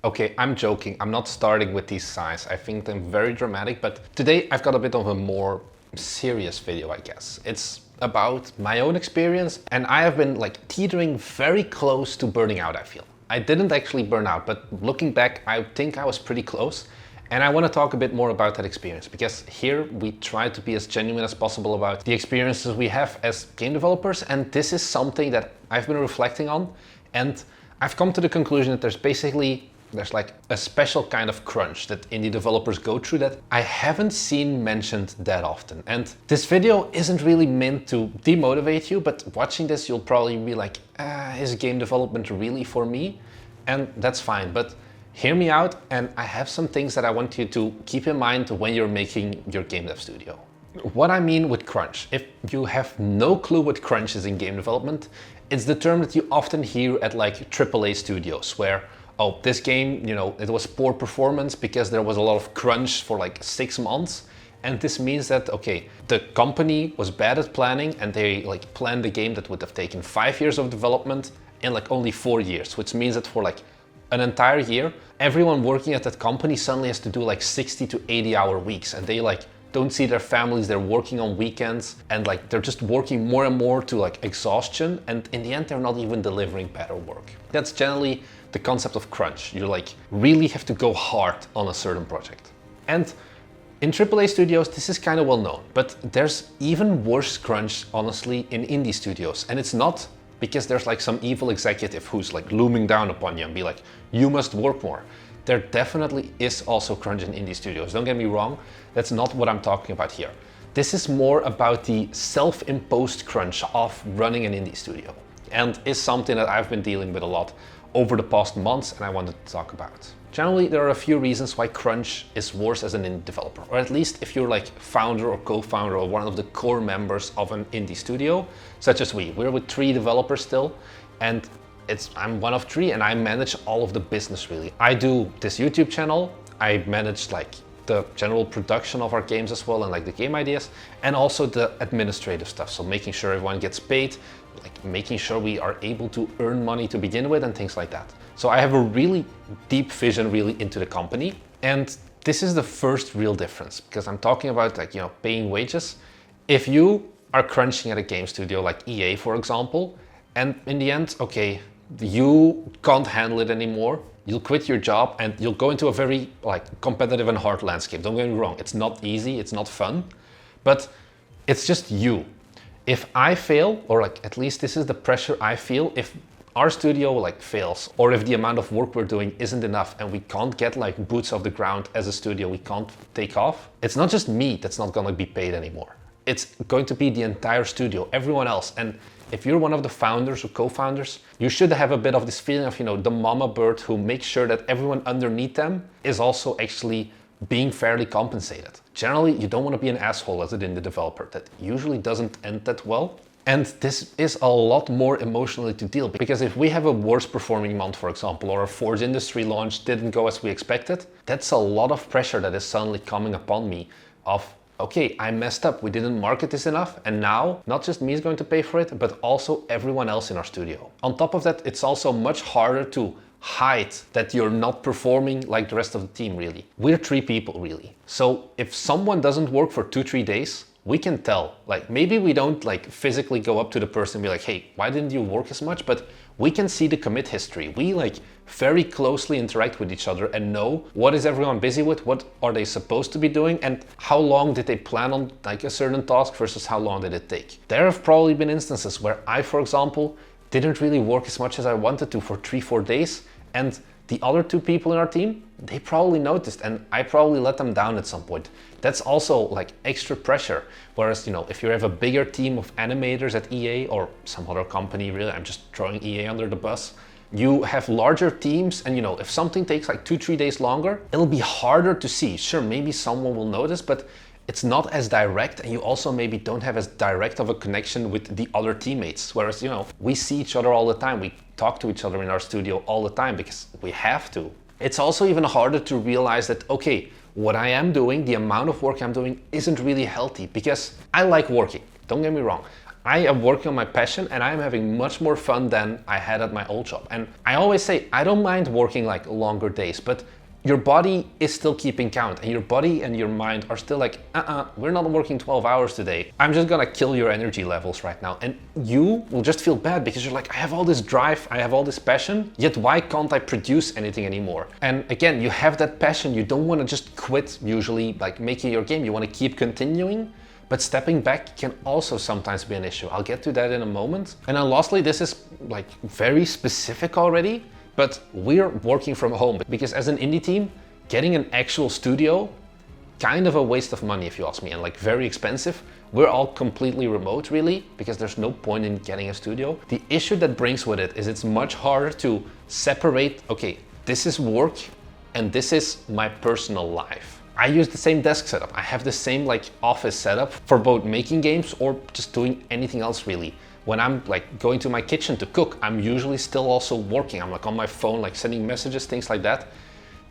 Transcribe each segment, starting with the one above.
Okay, I'm joking. I'm not starting with these sighs. I think them very dramatic, but today I've got a bit of a more serious video, I guess. It's about my own experience, and I have been like teetering very close to burning out, I feel. I didn't actually burn out, but looking back, I think I was pretty close. And I want to talk a bit more about that experience, because here we try to be as genuine as possible about the experiences we have as game developers. And this is something that I've been reflecting on, and I've come to the conclusion that there's like a special kind of crunch that indie developers go through that I haven't seen mentioned that often. And this video isn't really meant to demotivate you, but watching this, you'll probably be like, is game development really for me? And that's fine, but hear me out, and I have some things that I want you to keep in mind when you're making your game dev studio. What I mean with crunch, if you have no clue what crunch is in game development, it's the term that you often hear at like AAA studios where, oh, this game, it was poor performance because there was a lot of crunch for like 6 months. And this means that, okay, the company was bad at planning and they like planned a game that would have taken 5 years of development in like only 4 years, which means that for like an entire year, everyone working at that company suddenly has to do like 60 to 80 hour weeks, and they like don't see their families, they're working on weekends, and like they're just working more and more to like exhaustion, and in the end they're not even delivering better work. That's generally the concept of crunch. You like really have to go hard on a certain project. And in AAA studios, this is kind of well known, but there's even worse crunch, honestly, in indie studios. And it's not because there's like some evil executive who's like looming down upon you and be like, you must work more. There definitely is also crunch in indie studios. Don't get me wrong, that's not what I'm talking about here. This is more about the self-imposed crunch of running an indie studio, and is something that I've been dealing with a lot over the past months, and I wanted to talk about. Generally, there are a few reasons why crunch is worse as an indie developer, or at least if you're like founder or co-founder or one of the core members of an indie studio, such as we're with 3 developers still, and I'm one of 3 and I manage all of the business really. I do this YouTube channel, I manage like the general production of our games as well and like the game ideas, and also the administrative stuff. So making sure everyone gets paid, like making sure we are able to earn money to begin with and things like that. So I have a really deep vision really into the company, and this is the first real difference, because I'm talking about like, paying wages. If you are crunching at a game studio like EA, for example, and in the end, okay, you can't handle it anymore, you'll quit your job and you'll go into a very like competitive and hard landscape. Don't get me wrong, it's not easy, it's not fun, but it's just you. If I fail, or like at least this is the pressure I feel, if our studio like fails, or if the amount of work we're doing isn't enough and we can't get like boots off the ground as a studio, we can't take off, it's not just me that's not gonna be paid anymore. It's going to be the entire studio, everyone else. And if you're one of the founders or co-founders, you should have a bit of this feeling of, the mama bird who makes sure that everyone underneath them is also actually being fairly compensated. Generally, you don't want to be an asshole as an indie developer. That usually doesn't end that well. And this is a lot more emotionally to deal with, because if we have a worse performing month, for example, or a Forge Industry launch didn't go as we expected, that's a lot of pressure that is suddenly coming upon me of, okay, I messed up, we didn't market this enough, and now not just me is going to pay for it, but also everyone else in our studio. On top of that, it's also much harder to hide that you're not performing like the rest of the team really. We're 3 people really. So if someone doesn't work for 2-3 days, we can tell. Like maybe we don't like physically go up to the person and be like, hey, why didn't you work as much? But we can see the commit history. We like very closely interact with each other and know what is everyone busy with, what are they supposed to be doing, and how long did they plan on like a certain task versus how long did it take. There have probably been instances where I, for example, didn't really work as much as I wanted to for 3-4 days, and the other 2 people in our team, they probably noticed, and I probably let them down at some point. That's also like extra pressure. Whereas, if you have a bigger team of animators at EA or some other company, really, I'm just throwing EA under the bus, you have larger teams, and if something takes like 2-3 days longer, it'll be harder to see. Sure, maybe someone will notice, but it's not as direct, and you also maybe don't have as direct of a connection with the other teammates. Whereas, we see each other all the time. We talk to each other in our studio all the time because we have to. It's also even harder to realize that, okay, what I am doing, the amount of work I'm doing isn't really healthy, because I like working. Don't get me wrong. I am working on my passion and I'm having much more fun than I had at my old job. And I always say, I don't mind working like longer days, but your body is still keeping count, and your body and your mind are still like, we're not working 12 hours today. I'm just gonna kill your energy levels right now. And you will just feel bad because you're like, I have all this drive, I have all this passion, yet why can't I produce anything anymore? And again, you have that passion, you don't wanna just quit usually like making your game, you wanna keep continuing. But stepping back can also sometimes be an issue. I'll get to that in a moment. And then lastly, this is like very specific already, but we're working from home because as an indie team, getting an actual studio, kind of a waste of money if you ask me, and like very expensive. We're all completely remote really, because there's no point in getting a studio. The issue that brings with it is it's much harder to separate, okay, this is work and this is my personal life. I use the same desk setup. I have the same like office setup for both making games or just doing anything else really. When I'm like going to my kitchen to cook, I'm usually still also working. I'm like on my phone, like sending messages, things like that.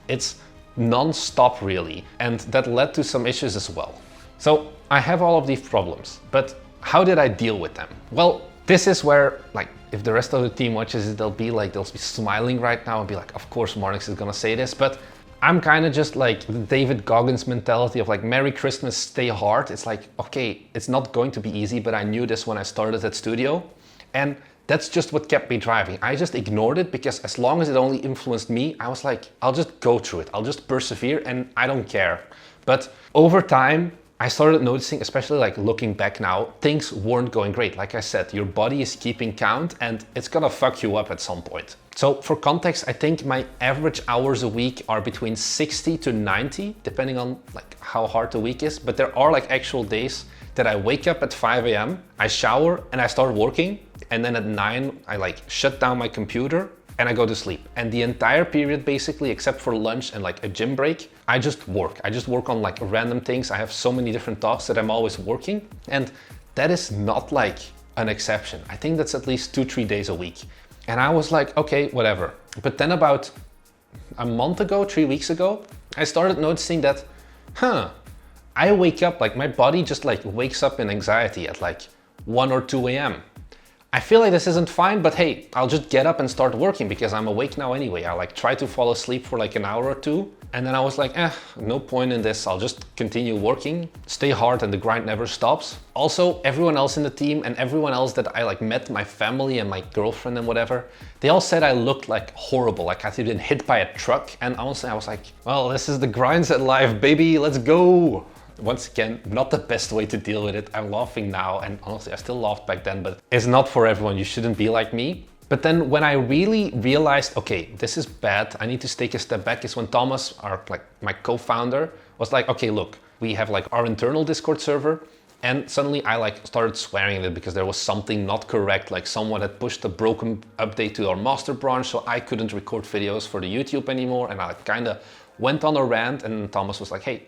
It's non-stop really. And that led to some issues as well. So I have all of these problems, but how did I deal with them? Well, this is where like, if the rest of the team watches it, they'll be smiling right now and be like, of course Marnix is gonna say this, but I'm kind of just like the David Goggins mentality of like, Merry Christmas, stay hard. It's like, okay, it's not going to be easy, but I knew this when I started at studio. And that's just what kept me driving. I just ignored it because as long as it only influenced me, I was like, I'll just go through it. I'll just persevere and I don't care. But over time, I started noticing, especially like looking back now, things weren't going great. Like I said, your body is keeping count and it's gonna fuck you up at some point. So for context, I think my average hours a week are between 60 to 90, depending on like how hard the week is. But there are like actual days that I wake up at 5 a.m., I shower and I start working. And then at 9, I like shut down my computer and I go to sleep. And the entire period basically, except for lunch and like a gym break, I just work. I just work on like random things. I have so many different tasks that I'm always working. And that is not like an exception. I think that's at least 2-3 days a week. And I was like, okay, whatever. But then about a month ago, 3 weeks ago, I started noticing that, I wake up, like my body just like wakes up in anxiety at like 1 or 2 a.m. I feel like this isn't fine, but hey, I'll just get up and start working because I'm awake now anyway. I like try to fall asleep for like an hour or two. And then I was like, no point in this. I'll just continue working, stay hard and the grind never stops. Also, everyone else in the team and everyone else that I like met, my family and my girlfriend and whatever, they all said I looked like horrible, like I'd been hit by a truck. And honestly, I was like, well, this is the grinds at life, baby, let's go. Once again, not the best way to deal with it. I'm laughing now and honestly, I still laughed back then, but it's not for everyone. You shouldn't be like me. But then when I really realized, okay, this is bad, I need to take a step back, is when Thomas, my co-founder, was like, okay, look, we have like our internal Discord server. And suddenly I like started swearing at it because there was something not correct. Like someone had pushed a broken update to our master branch, so I couldn't record videos for the YouTube anymore. And I kind of went on a rant and Thomas was like, hey,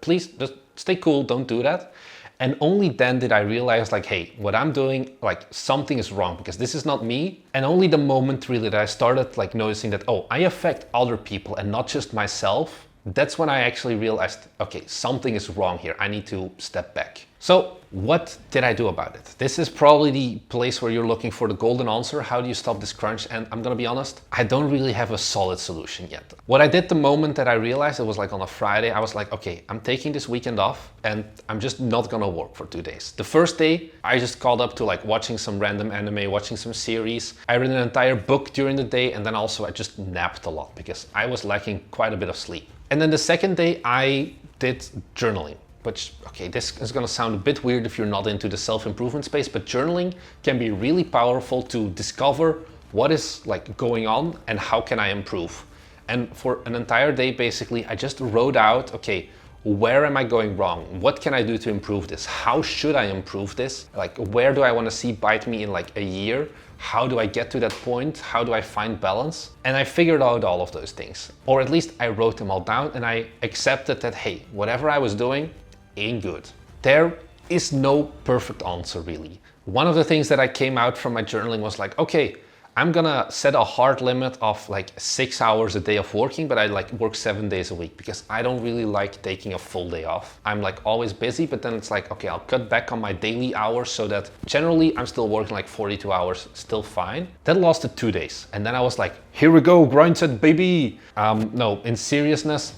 please just stay cool, don't do that. And only then did I realize like, hey, what I'm doing, like something is wrong because this is not me. And only the moment really that I started like noticing that, oh, I affect other people and not just myself. That's when I actually realized, okay, something is wrong here. I need to step back. So what did I do about it? This is probably the place where you're looking for the golden answer. How do you stop this crunch? And I'm gonna be honest, I don't really have a solid solution yet. What I did the moment that I realized, it was like on a Friday, I was like, okay, I'm taking this weekend off and I'm just not gonna work for 2 days. The first day, I just called up to like watching some random anime, watching some series. I read an entire book during the day and then also I just napped a lot because I was lacking quite a bit of sleep. And then the second day I did journaling. Which, okay, this is gonna sound a bit weird if you're not into the self-improvement space, but journaling can be really powerful to discover what is like going on and how can I improve. And for an entire day, basically, I just wrote out, okay, where am I going wrong? What can I do to improve this? How should I improve this? Like, where do I wanna see bite me in like a year? How do I get to that point? How do I find balance? And I figured out all of those things, or at least I wrote them all down and I accepted that, hey, whatever I was doing, ain't good. There is no perfect answer really. One of the things that I came out from my journaling was like, okay, I'm gonna set a hard limit of like 6 hours a day of working, but I like work 7 days a week because I don't really like taking a full day off. I'm like always busy, but then it's like, okay, I'll cut back on my daily hours so that generally I'm still working like 42 hours, still fine. That lasted 2 days. And then I was like, here we go, grind set, baby. No, in seriousness,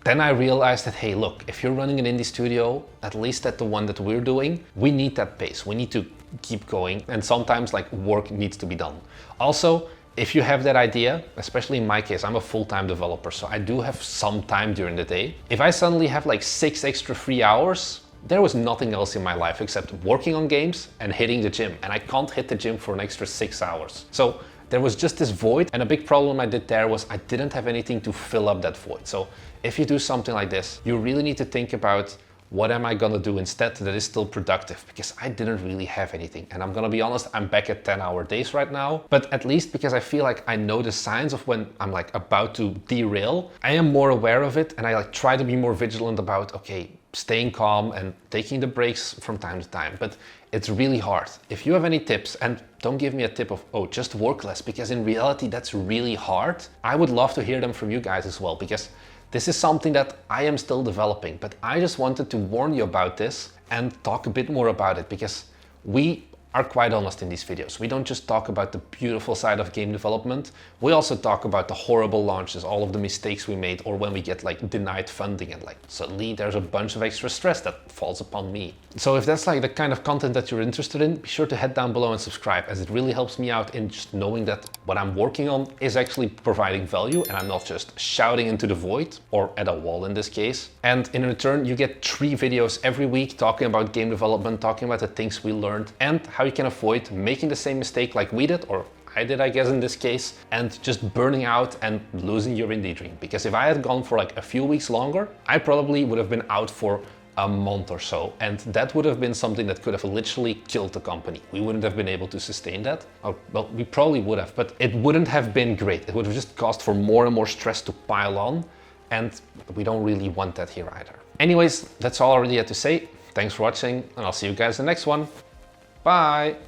then I realized that, hey, look, if you're running an indie studio, at least at the one that we're doing, we need that pace. We need to keep going. And sometimes like work needs to be done. Also, if you have that idea, especially in my case, I'm a full-time developer, so I do have some time during the day. If I suddenly have like 6 extra free hours, there was nothing else in my life except working on games and hitting the gym. And I can't hit the gym for an extra 6 hours. So there was just this void, and a big problem I did there was I didn't have anything to fill up that void. So if you do something like this, you really need to think about, what am I gonna do instead that is still productive? Because I didn't really have anything. And I'm gonna be honest, I'm back at 10-hour days right now. But at least because I feel like I know the signs of when I'm like about to derail, I am more aware of it, and I like try to be more vigilant about, okay, staying calm and taking the breaks from time to time. But it's really hard. If you have any tips, and don't give me a tip of, oh, just work less, because in reality that's really hard. I would love to hear them from you guys as well, because this is something that I am still developing, but I just wanted to warn you about this and talk a bit more about it, because we are quite honest in these videos. We don't just talk about the beautiful side of game development. We also talk about the horrible launches, all of the mistakes we made, or when we get like denied funding and like suddenly there's a bunch of extra stress that falls upon me. So if that's like the kind of content that you're interested in, be sure to head down below and subscribe, as it really helps me out in just knowing that what I'm working on is actually providing value and I'm not just shouting into the void, or at a wall in this case. And in return, you get 3 videos every week talking about game development, talking about the things we learned and how you can avoid making the same mistake like we did, or I did, I guess, in this case, and just burning out and losing your indie dream. Because if I had gone for like a few weeks longer, I probably would have been out for a month or so, and that would have been something that could have literally killed the company. We wouldn't have been able to sustain that. Oh, well, we probably would have, but it wouldn't have been great. It would have just caused for more and more stress to pile on, and we don't really want that here either. Anyways, that's all I really had to say. Thanks for watching, and I'll see you guys in the next one. Bye!